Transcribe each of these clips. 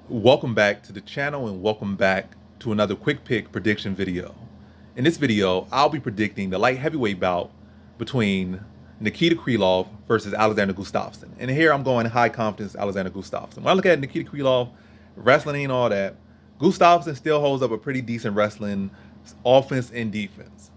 Welcome back to the channel and welcome back to another quick pick prediction video. In this video, I'll be predicting the light heavyweight bout between Nikita Krylov versus Alexander Gustafsson. And here I'm going high confidence Alexander Gustafsson. When I look at Nikita Krylov, wrestling ain't all that. Gustafsson still holds up a pretty decent wrestling offense and defense.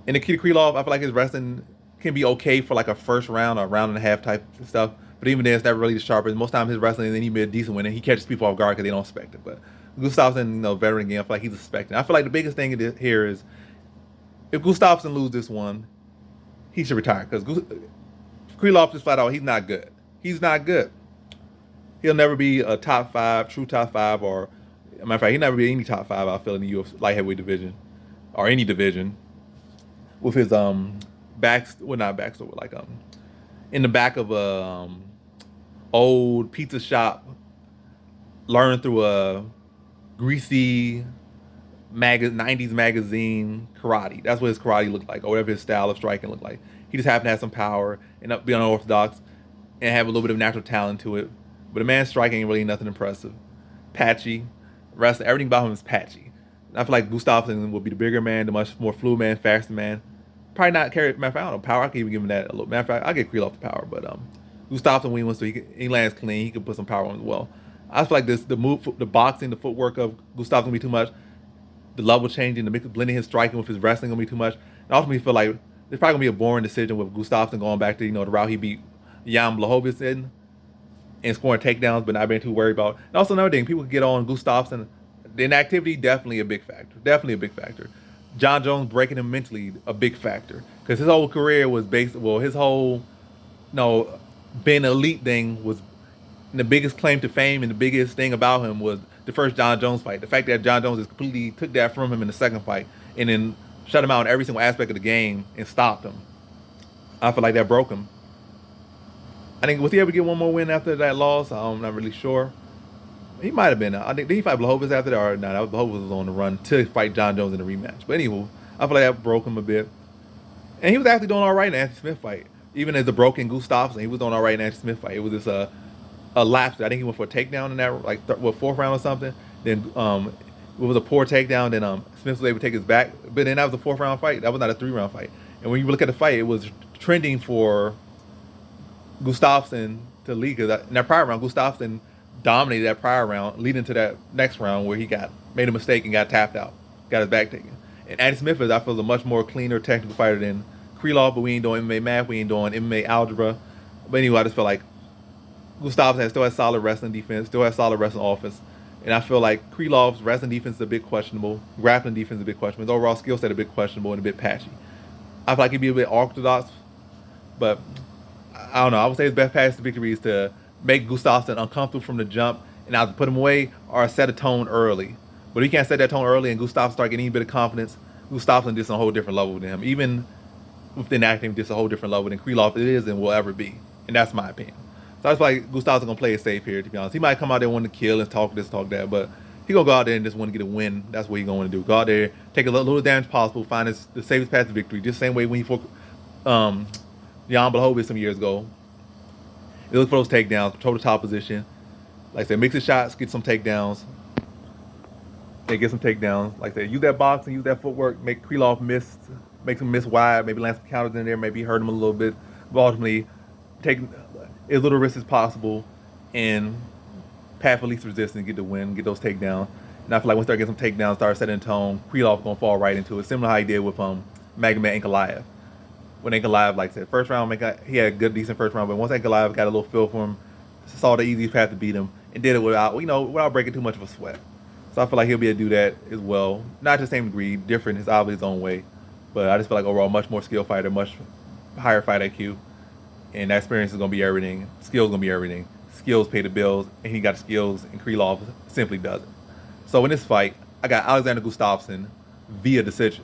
And Nikita Krylov, I feel like his wrestling can be okay for like a first round or a round and a half type of stuff. But even then, it's never really the sharpest. Most times his wrestling isn't even a decent one, and he catches people off guard because they don't expect it. But Gustafsson, veteran again, I feel like he's expecting. I feel like the biggest thing here is if Gustafsson loses this one, he should retire because Krylov just flat out, he's not good. He's not good. He'll never be a top five, true top five, or matter of fact, he'll never be any top five. I feel in the UFC light heavyweight division or any division with his not backstory, like in the back of a old pizza shop, learning through a greasy 90s magazine karate. That's what his karate looked like, or whatever his style of striking looked like. He just happened to have some power and be unorthodox and have a little bit of natural talent to it. But the man's striking ain't really nothing impressive. Patchy. Wrestling, everything about him is patchy. I feel like Gustafsson will be the bigger man, the much more fluid man, faster man. Probably not carry. Matter of fact, I don't know, power. I can even give him that a little. Matter of fact, I'll get Krylov the power, but Gustafsson when he wants to, he lands clean. He can put some power on as well. I feel like the move, the boxing, the footwork of Gustafsson gonna be too much. The level changing, the mix, blending his striking with his wrestling gonna be too much. And ultimately, feel like there's probably gonna be a boring decision with Gustafsson going back to the route he beat Jan Blachowicz in and scoring takedowns, but not being too worried about. And also another thing, people get on Gustafsson. The inactivity definitely a big factor. Definitely a big factor. John Jones breaking him mentally a big factor because his whole career was based. Well, his whole, being an elite thing was the biggest claim to fame, and the biggest thing about him was the first John Jones fight. The fact that John Jones just completely took that from him in the second fight and then shut him out in every single aspect of the game and stopped him. I feel like that broke him. I think was he able to get one more win after that loss? I'm not really sure. He might have been. I think did he fight Blaydes after that or not? Blaydes was on the run to fight John Jones in the rematch. But anyway, I feel like that broke him a bit. And he was actually doing all right in the Anthony Smith fight. Even as a broken Gustafsson, he was doing all right in the Anthony Smith fight. It was just a lapse. I think he went for a takedown in that fourth round or something. Then it was a poor takedown. Then Smith was able to take his back. But then that was a 4th-round fight. That was not a 3-round fight. And when you look at the fight, it was trending for Gustafsson to lead. Because in that prior round, Gustafsson dominated that prior round, leading to that next round where he made a mistake and got tapped out, got his back taken. And Andy Smith is, I feel, a much more cleaner technical fighter than Krylov, but we ain't doing MMA math, we ain't doing MMA algebra. But anyway, I just feel like Gustafsson still has solid wrestling defense, still has solid wrestling offense. And I feel like Krylov's wrestling defense is a bit questionable, grappling defense is a bit questionable, his overall skill set a bit questionable and a bit patchy. I feel like he'd be a bit orthodox, but I don't know. I would say his best path to victory is to make Gustafsson uncomfortable from the jump and either put him away or set a tone early. But if he can't set that tone early and Gustafsson start getting any bit of confidence, Gustafsson just on a whole different level than him. Even within acting, just a whole different level than Krylov is and will ever be. And that's my opinion. So I feel like Gustafsson gonna play it safe here, to be honest. He might come out there wanting to kill and talk this, talk that, but he gonna go out there and just want to get a win. That's what he gonna want to do. Go out there, take a little damage possible, find the safest path to victory. Just the same way when he fought Jan Blachowicz some years ago. They look for those takedowns, control the top position. Like I said, mix his shots, get some takedowns. They get some takedowns. Like I said, use that boxing, use that footwork, make Krylov miss, make him miss wide, maybe land some counters in there, maybe hurt him a little bit. But ultimately, take as little risk as possible and path of least resistance, get the win, get those takedowns. And I feel like once they get some takedowns, start setting tone, Krylov gonna fall right into it. Similar to how he did with Magomed Ankalaev. When Ankalaev, like I said, first round, he had a good, decent first round, but once Ankalaev got a little feel for him, saw the easiest path to beat him, and did it without breaking too much of a sweat. So I feel like he'll be able to do that as well. Not to the same degree, different, his obviously his own way, but I just feel like overall, much more skill fighter, much higher fight IQ, and that experience is going to be everything. Skills going to be everything. Skills pay the bills, and he got the skills, and Krylov simply doesn't. So in this fight, I got Alexander Gustafsson via decision.